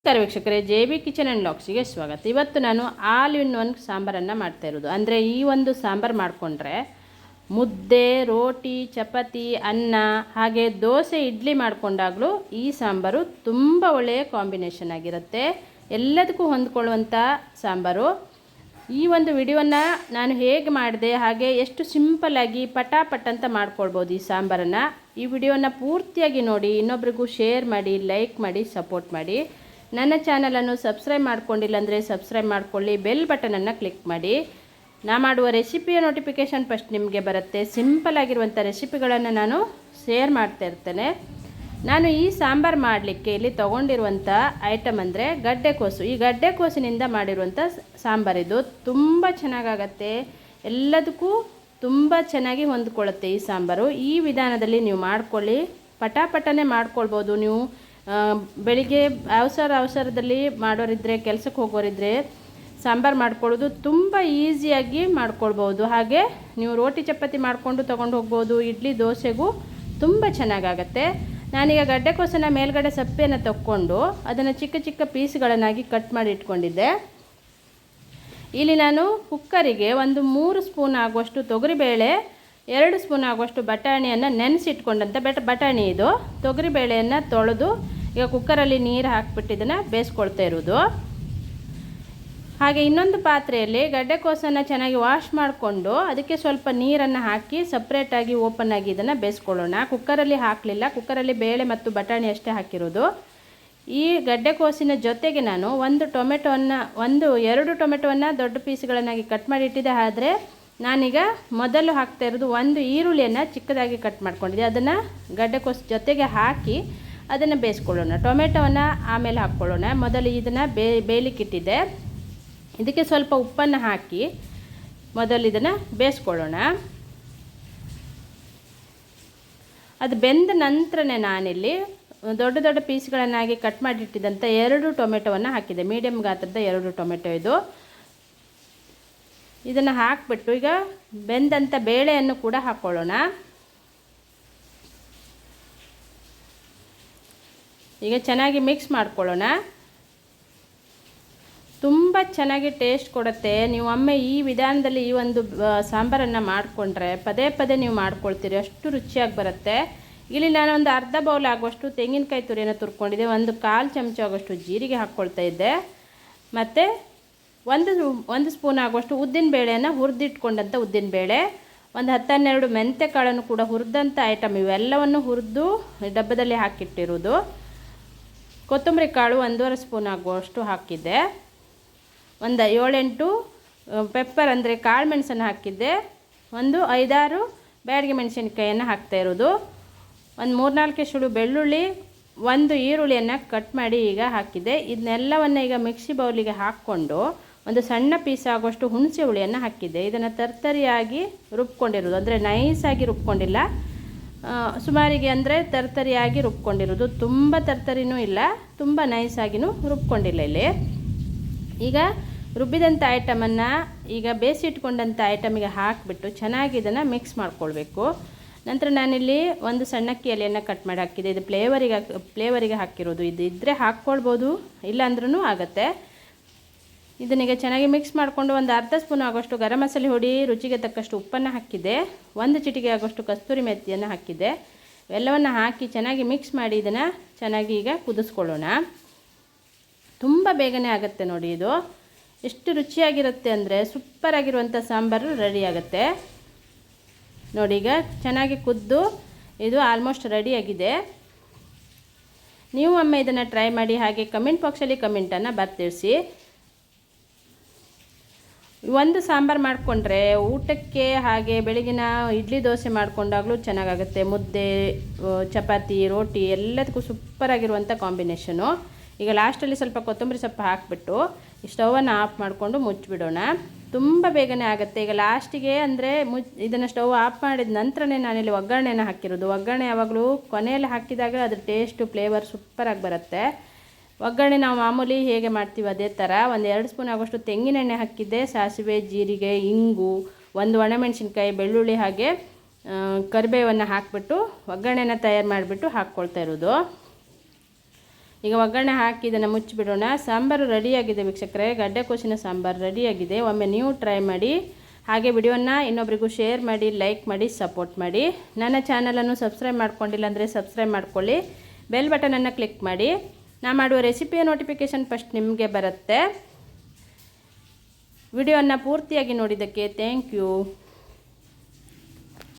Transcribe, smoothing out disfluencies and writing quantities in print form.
ನಮಸ್ಕಾರ ವೀಕ್ಷಕರೇ, JB kitchen and ವ್ಲಾಗ್ಸ್ಗೆ ಸ್ವಾಗತ. ಇವತ್ತು ನಾನು ಆಲ್ ಇನ್ ಒನ್ ಸಾಂಬಾರನ್ನು ಮಾಡ್ತಾ ಇರೋದು. ಅಂದರೆ ಈ ಒಂದು ಸಾಂಬಾರು ಮಾಡಿಕೊಂಡ್ರೆ ಮುದ್ದೆ, ರೋಟಿ, ಚಪಾತಿ, ಅನ್ನ ಹಾಗೆ ದೋಸೆ, ಇಡ್ಲಿ ಮಾಡಿಕೊಂಡಾಗಲೂ ಈ ಸಾಂಬಾರು ತುಂಬ ಒಳ್ಳೆಯ ಕಾಂಬಿನೇಷನ್ ಆಗಿರುತ್ತೆ. ಎಲ್ಲದಕ್ಕೂ ಹೊಂದ್ಕೊಳ್ಳುವಂಥ ಸಾಂಬಾರು. ಈ ಒಂದು ವಿಡಿಯೋನ ನಾನು ಹೇಗೆ ಮಾಡಿದೆ ಹಾಗೆ ಎಷ್ಟು ಸಿಂಪಲ್ಲಾಗಿ ಪಟಾಪಟ್ ಅಂತ ಮಾಡ್ಕೊಳ್ಬೋದು ಈ ಸಾಂಬಾರನ್ನು. ಈ ವಿಡಿಯೋನ ಪೂರ್ತಿಯಾಗಿ ನೋಡಿ, ಇನ್ನೊಬ್ರಿಗೂ ಶೇರ್ ಮಾಡಿ, ಲೈಕ್ ಮಾಡಿ, ಸಪೋರ್ಟ್ ಮಾಡಿ. ನನ್ನ ಚಾನಲನ್ನು ಸಬ್ಸ್ಕ್ರೈಬ್ ಮಾಡ್ಕೊಂಡಿಲ್ಲ ಅಂದರೆ ಸಬ್ಸ್ಕ್ರೈಬ್ ಮಾಡ್ಕೊಳ್ಳಿ, ಬೆಲ್ ಬಟನನ್ನು ಕ್ಲಿಕ್ ಮಾಡಿ. ನಾ ಮಾಡುವ ರೆಸಿಪಿಯ ನೋಟಿಫಿಕೇಷನ್ ಫಸ್ಟ್ ನಿಮಗೆ ಬರುತ್ತೆ. ಸಿಂಪಲ್ ಆಗಿರುವಂಥ ರೆಸಿಪಿಗಳನ್ನು ನಾನು ಶೇರ್ ಮಾಡ್ತಾ ಇರ್ತೇನೆ. ನಾನು ಈ ಸಾಂಬಾರು ಮಾಡಲಿಕ್ಕೆ ಇಲ್ಲಿ ತೊಗೊಂಡಿರುವಂಥ ಐಟಮ್ ಅಂದರೆ ಗಡ್ಡೆಕೋಸು. ಈ ಗಡ್ಡೆಕೋಸಿನಿಂದ ಮಾಡಿರುವಂಥ ಸಾಂಬಾರಿದು ತುಂಬ ಚೆನ್ನಾಗಾಗತ್ತೆ. ಎಲ್ಲದಕ್ಕೂ ತುಂಬ ಚೆನ್ನಾಗಿ ಹೊಂದ್ಕೊಳ್ಳುತ್ತೆ ಈ ಸಾಂಬಾರು. ಈ ವಿಧಾನದಲ್ಲಿ ನೀವು ಮಾಡ್ಕೊಳ್ಳಿ, ಪಟಾಪಟನೆ ಮಾಡ್ಕೊಳ್ಬೋದು. ನೀವು ಬೆಳಿಗ್ಗೆ ಅವಸರದಲ್ಲಿ ಮಾಡೋರಿದ್ದರೆ, ಕೆಲಸಕ್ಕೆ ಹೋಗೋರಿದ್ದರೆ ಸಾಂಬಾರು ಮಾಡ್ಕೊಳ್ಳೋದು ತುಂಬ ಈಸಿಯಾಗಿ ಮಾಡ್ಕೊಳ್ಬೋದು. ಹಾಗೆ ನೀವು ರೋಟಿ ಚಪಾತಿ ಮಾಡಿಕೊಂಡು ತೊಗೊಂಡು ಹೋಗ್ಬೋದು, ಇಡ್ಲಿ ದೋಸೆಗೂ ತುಂಬ ಚೆನ್ನಾಗಾಗತ್ತೆ. ನಾನೀಗ ಗಡ್ಡೆಕೋಸನ್ನು ಮೇಲ್ಗಡೆ ಸಪ್ಪೆಯನ್ನು ತಕ್ಕೊಂಡು ಅದನ್ನು ಚಿಕ್ಕ ಚಿಕ್ಕ ಪೀಸ್ಗಳನ್ನಾಗಿ ಕಟ್ ಮಾಡಿ ಇಟ್ಕೊಂಡಿದ್ದೆ. ಇಲ್ಲಿ ನಾನು ಕುಕ್ಕರಿಗೆ ಒಂದು 3 ಸ್ಪೂನ್ ಆಗುವಷ್ಟು ತೊಗರಿಬೇಳೆ, 2 ಸ್ಪೂನ್ ಆಗುವಷ್ಟು ಬಟಾಣಿಯನ್ನು ನೆನೆಸಿಟ್ಕೊಂಡಂಥ ಬಟಾಣಿ ಇದು. ತೊಗರಿಬೇಳೆಯನ್ನು ತೊಳೆದು ಈಗ ಕುಕ್ಕರಲ್ಲಿ ನೀರು ಹಾಕಿಬಿಟ್ಟು ಇದನ್ನು ಬೇಯಿಸ್ಕೊಳ್ತಾ ಇರೋದು. ಹಾಗೆ ಇನ್ನೊಂದು ಪಾತ್ರೆಯಲ್ಲಿ ಗಡ್ಡೆಕೋಸನ್ನು ಚೆನ್ನಾಗಿ ವಾಶ್ ಮಾಡಿಕೊಂಡು ಅದಕ್ಕೆ ಸ್ವಲ್ಪ ನೀರನ್ನು ಹಾಕಿ ಸಪ್ರೇಟಾಗಿ ಓಪನ್ ಆಗಿ ಇದನ್ನು ಬೇಯಿಸ್ಕೊಳ್ಳೋಣ. ಕುಕ್ಕರಲ್ಲಿ ಹಾಕಲಿಲ್ಲ, ಕುಕ್ಕರಲ್ಲಿ ಬೇಳೆ ಮತ್ತು ಬಟಾಣಿ ಅಷ್ಟೇ ಹಾಕಿರೋದು. ಈ ಗಡ್ಡೆಕೋಸಿನ ಜೊತೆಗೆ ನಾನು 2 ಟೊಮೆಟೊವನ್ನು ದೊಡ್ಡ ಪೀಸ್ಗಳನ್ನಾಗಿ ಕಟ್ ಮಾಡಿ ಇಟ್ಟಿದ್ದೆ. ಆದರೆ ನಾನೀಗ ಮೊದಲು ಹಾಕ್ತಾ ಇರೋದು 1 ಈರುಳ್ಳಿಯನ್ನು ಚಿಕ್ಕದಾಗಿ ಕಟ್ ಮಾಡ್ಕೊಂಡಿದ್ದೆ. ಅದನ್ನು ಗಡ್ಡೆಕೋಸು ಜೊತೆಗೆ ಹಾಕಿ ಅದನ್ನು ಬೇಯಿಸ್ಕೊಳ್ಳೋಣ. ಟೊಮೆಟೊವನ್ನು ಆಮೇಲೆ ಹಾಕ್ಕೊಳ್ಳೋಣ. ಮೊದಲು ಇದನ್ನು ಬೇಯಲಿಕ್ಕಿಟ್ಟಿದ್ದೆ. ಇದಕ್ಕೆ ಸ್ವಲ್ಪ ಉಪ್ಪನ್ನು ಹಾಕಿ ಮೊದಲು ಇದನ್ನು ಬೇಯಿಸ್ಕೊಳ್ಳೋಣ. ಅದು ಬೆಂದ ನಂತರನೇ ನಾನಿಲ್ಲಿ ದೊಡ್ಡ ಪೀಸ್ಗಳನ್ನಾಗಿ ಕಟ್ ಮಾಡಿಟ್ಟಿದ್ದಂಥ 2 ಟೊಮೆಟೊವನ್ನು ಹಾಕಿದೆ. ಮೀಡಿಯಮ್ ಗಾತ್ರದ 2 ಟೊಮೆಟೊ ಇದು. ಇದನ್ನು ಹಾಕಿಬಿಟ್ಟು ಈಗ ಬೆಂದಂಥ ಬೇಳೆಯನ್ನು ಕೂಡ ಹಾಕ್ಕೊಳ್ಳೋಣ. ಈಗ ಚೆನ್ನಾಗಿ ಮಿಕ್ಸ್ ಮಾಡ್ಕೊಳ್ಳೋಣ. ತುಂಬ ಚೆನ್ನಾಗಿ ಟೇಸ್ಟ್ ಕೊಡುತ್ತೆ. ನೀವು ಒಮ್ಮೆ ಈ ವಿಧಾನದಲ್ಲಿ ಈ ಒಂದು ಸಾಂಬಾರನ್ನು ಮಾಡಿಕೊಂಡ್ರೆ ಪದೇ ಪದೇ ನೀವು ಮಾಡ್ಕೊಳ್ತೀರಿ, ಅಷ್ಟು ರುಚಿಯಾಗಿ ಬರುತ್ತೆ. ಇಲ್ಲಿ ನಾನು ಒಂದು ಅರ್ಧ ಬೌಲ್ ಆಗುವಷ್ಟು ತೆಂಗಿನಕಾಯಿ ತುರಿಯನ್ನು ತುರ್ಕೊಂಡಿದ್ದೆ. 1/4 ಚಮಚ ಆಗುವಷ್ಟು ಜೀರಿಗೆ ಹಾಕ್ಕೊಳ್ತಾ ಇದ್ದೆ. ಮತ್ತು ಒಂದು ಸ್ಪೂನ್ ಆಗುವಷ್ಟು ಉದ್ದಿನಬೇಳೆಯನ್ನು ಹುರಿದಿಟ್ಕೊಂಡಂಥ ಉದ್ದಿನಬೇಳೆ, ಒಂದು 10-12 ಮೆಂತ್ಯ ಕಾಳನ್ನು ಕೂಡ ಹುರಿದಂಥ ಐಟಮ್, ಇವೆಲ್ಲವನ್ನು ಹುರಿದು ಡಬ್ಬದಲ್ಲಿ ಹಾಕಿಟ್ಟಿರೋದು. ಕೊತ್ತಂಬರಿ ಕಾಳು 1.5 ಸ್ಪೂನ್ ಆಗುವಷ್ಟು ಹಾಕಿದ್ದೆ. ಒಂದು 7-8 ಪೆಪ್ಪರ್ ಅಂದರೆ ಕಾಳು ಮೆಣಸನ್ನು ಹಾಕಿದ್ದೆ. ಒಂದು 5-6 ಬ್ಯಾಡಗಿ ಮೆಣಸಿನಕಾಯಿಯನ್ನು ಹಾಕ್ತಾ ಇರೋದು. ಒಂದು 3-4 ಎಸಳು ಬೆಳ್ಳುಳ್ಳಿ, 1 ಈರುಳ್ಳಿಯನ್ನು ಕಟ್ ಮಾಡಿ ಈಗ ಹಾಕಿದ್ದೆ. ಇದನ್ನೆಲ್ಲವನ್ನು ಈಗ ಮಿಕ್ಸಿ ಬೌಲಿಗೆ ಹಾಕ್ಕೊಂಡು ಒಂದು ಸಣ್ಣ ಪೀಸ್ ಆಗುವಷ್ಟು ಹುಣಸೆ ಹುಳಿಯನ್ನು ಹಾಕಿದ್ದೆ. ಇದನ್ನು ತರ್ತರಿಯಾಗಿ ರುಬ್ಕೊಂಡಿರೋದು, ಅಂದರೆ ನೈಸಾಗಿ ರುಬ್ಕೊಂಡಿಲ್ಲ, ಸುಮಾರಿಗೆ ಅಂದರೆ ತರ್ತರಿಯಾಗಿ ರುಬ್ಕೊಂಡಿರೋದು. ತುಂಬ ತರ್ತರಿನೂ ಇಲ್ಲ, ತುಂಬ ನೈಸಾಗಿನೂ ರುಬ್ಕೊಂಡಿಲ್ಲ. ಇಲ್ಲಿ ಈಗ ರುಬ್ಬಿದಂಥ ಐಟಮನ್ನು ಈಗ ಬೇಯಿಸಿಟ್ಕೊಂಡಂಥ ಐಟಮಿಗೆ ಹಾಕಿಬಿಟ್ಟು ಚೆನ್ನಾಗಿ ಇದನ್ನು ಮಿಕ್ಸ್ ಮಾಡ್ಕೊಳ್ಬೇಕು. ನಂತರ ನಾನಿಲ್ಲಿ ಒಂದು ಸಣ್ಣಕ್ಕಿ ಎಲೆಯನ್ನು ಕಟ್ ಮಾಡಿ ಹಾಕಿದೆ. ಇದು ಫ್ಲೇವರಿಗೆ ಹಾಕಿರೋದು. ಇದು ಇದ್ದರೆ ಹಾಕ್ಕೊಳ್ಬೋದು, ಇಲ್ಲ ಅಂದ್ರೂ ಆಗುತ್ತೆ. ಇದನ್ನೀಗ ಚೆನ್ನಾಗಿ ಮಿಕ್ಸ್ ಮಾಡಿಕೊಂಡು ಒಂದು ಅರ್ಧ ಸ್ಪೂನ್ ಆಗೋಷ್ಟು ಗರಂ ಮಸಾಲೆ ಹುಡಿ, ರುಚಿಗೆ ತಕ್ಕಷ್ಟು ಉಪ್ಪನ್ನು ಹಾಕಿದೆ. 1 ಚಿಟಿಕೆ ಆಗೋಷ್ಟು ಕಸ್ತೂರಿ ಮೆಥಿಯನ್ನು ಹಾಕಿದೆ. ಎಲ್ಲವನ್ನು ಹಾಕಿ ಚೆನ್ನಾಗಿ ಮಿಕ್ಸ್ ಮಾಡಿ ಇದನ್ನು ಚೆನ್ನಾಗಿ ಈಗ ಕುದಿಸ್ಕೊಳ್ಳೋಣ. ತುಂಬ ಬೇಗನೆ ಆಗುತ್ತೆ ನೋಡಿ. ಇದು ಎಷ್ಟು ರುಚಿಯಾಗಿರುತ್ತೆ ಅಂದರೆ ಸೂಪರಾಗಿರುವಂಥ ಸಾಂಬಾರು ರೆಡಿ ಆಗುತ್ತೆ ನೋಡಿ. ಈಗ ಚೆನ್ನಾಗಿ ಕುದ್ದು ಇದು ಆಲ್ಮೋಸ್ಟ್ ರೆಡಿಯಾಗಿದೆ. ನೀವು ಒಮ್ಮೆ ಇದನ್ನು ಟ್ರೈ ಮಾಡಿ. ಹಾಗೆ ಕಮೆಂಟ್ ಬಾಕ್ಸಲ್ಲಿ ಕಮೆಂಟನ್ನು ಬರ್ತಿರಿಸಿ. ಒಂದು ಸಾಂಬಾರು ಮಾಡಿಕೊಂಡ್ರೆ ಊಟಕ್ಕೆ ಹಾಗೆ ಬೆಳಗಿನ ಇಡ್ಲಿ ದೋಸೆ ಮಾಡಿಕೊಂಡಾಗಲೂ ಚೆನ್ನಾಗಾಗುತ್ತೆ. ಮುದ್ದೆ, ಚಪಾತಿ, ರೋಟಿ ಎಲ್ಲದಕ್ಕೂ ಸೂಪರಾಗಿರುವಂಥ ಕಾಂಬಿನೇಷನು. ಈಗ ಲಾಸ್ಟಲ್ಲಿ ಸ್ವಲ್ಪ ಕೊತ್ತಂಬರಿ ಸೊಪ್ಪು ಹಾಕಿಬಿಟ್ಟು ಸ್ಟವನ್ನು ಆಫ್ ಮಾಡಿಕೊಂಡು ಮುಚ್ಚಿಬಿಡೋಣ. ತುಂಬ ಬೇಗನೆ ಆಗುತ್ತೆ. ಈಗ ಲಾಸ್ಟಿಗೆ ಅಂದರೆ ಇದನ್ನು ಸ್ಟವ್ ಆಫ್ ಮಾಡಿದ ನಂತರನೇ ನಾನಿಲ್ಲಿ ಒಗ್ಗರಣೆಯನ್ನು ಹಾಕಿರೋದು. ಒಗ್ಗರಣೆ ಯಾವಾಗಲೂ ಕೊನೆಯಲ್ಲಿ ಹಾಕಿದಾಗ ಅದ್ರ ಟೇಸ್ಟು ಫ್ಲೇವರ್ ಸೂಪರಾಗಿ ಬರುತ್ತೆ. ಒಗ್ಗರಣೆ ನಾವು ಮಾಮೂಲಿ ಹೇಗೆ ಮಾಡ್ತೀವಿ ಅದೇ ಥರ 1-2 ಸ್ಪೂನ್ ಆಗೋಷ್ಟು ತೆಂಗಿನೆಣ್ಣೆ ಹಾಕಿದ್ದೆ. ಸಾಸಿವೆ, ಜೀರಿಗೆ, ಇಂಗು, 1 ಒಣಮೆಣಸಿನ್ಕಾಯಿ, ಬೆಳ್ಳುಳ್ಳಿ ಹಾಗೆ ಕರಿಬೇವನ್ನು ಹಾಕಿಬಿಟ್ಟು ಒಗ್ಗರಣೆನ ತಯಾರು ಮಾಡಿಬಿಟ್ಟು ಹಾಕ್ಕೊಳ್ತಾ ಇರೋದು. ಈಗ ಒಗ್ಗರಣೆ ಹಾಕಿ ಇದನ್ನು ಮುಚ್ಚಿಬಿಡೋಣ. ಸಾಂಬಾರು ರೆಡಿಯಾಗಿದೆ ವೀಕ್ಷಕರೇ, ಗಡ್ಡೆಕೋಸಿನ ಸಾಂಬಾರು ರೆಡಿಯಾಗಿದೆ. ಒಮ್ಮೆ ನೀವು ಟ್ರೈ ಮಾಡಿ. ಹಾಗೆ ವಿಡಿಯೋನ ಇನ್ನೊಬ್ರಿಗೂ ಶೇರ್ ಮಾಡಿ, ಲೈಕ್ ಮಾಡಿ, ಸಪೋರ್ಟ್ ಮಾಡಿ. ನನ್ನ ಚಾನಲನ್ನು ಸಬ್ಸ್ಕ್ರೈಬ್ ಮಾಡ್ಕೊಂಡಿಲ್ಲ ಅಂದರೆ ಸಬ್ಸ್ಕ್ರೈಬ್ ಮಾಡ್ಕೊಳ್ಳಿ. ಬೆಲ್ ಬಟನನ್ನು ಕ್ಲಿಕ್ ಮಾಡಿ. ನಾ ಮಾಡುವ ರೆಸಿಪಿಯ ನೋಟಿಫಿಕೇಷನ್ ಫಸ್ಟ್ ನಿಮಗೆ ಬರುತ್ತೆ. ವಿಡಿಯೋನ ಪೂರ್ತಿಯಾಗಿ ನೋಡಿದ್ದಕ್ಕೆ ಥ್ಯಾಂಕ್ ಯು.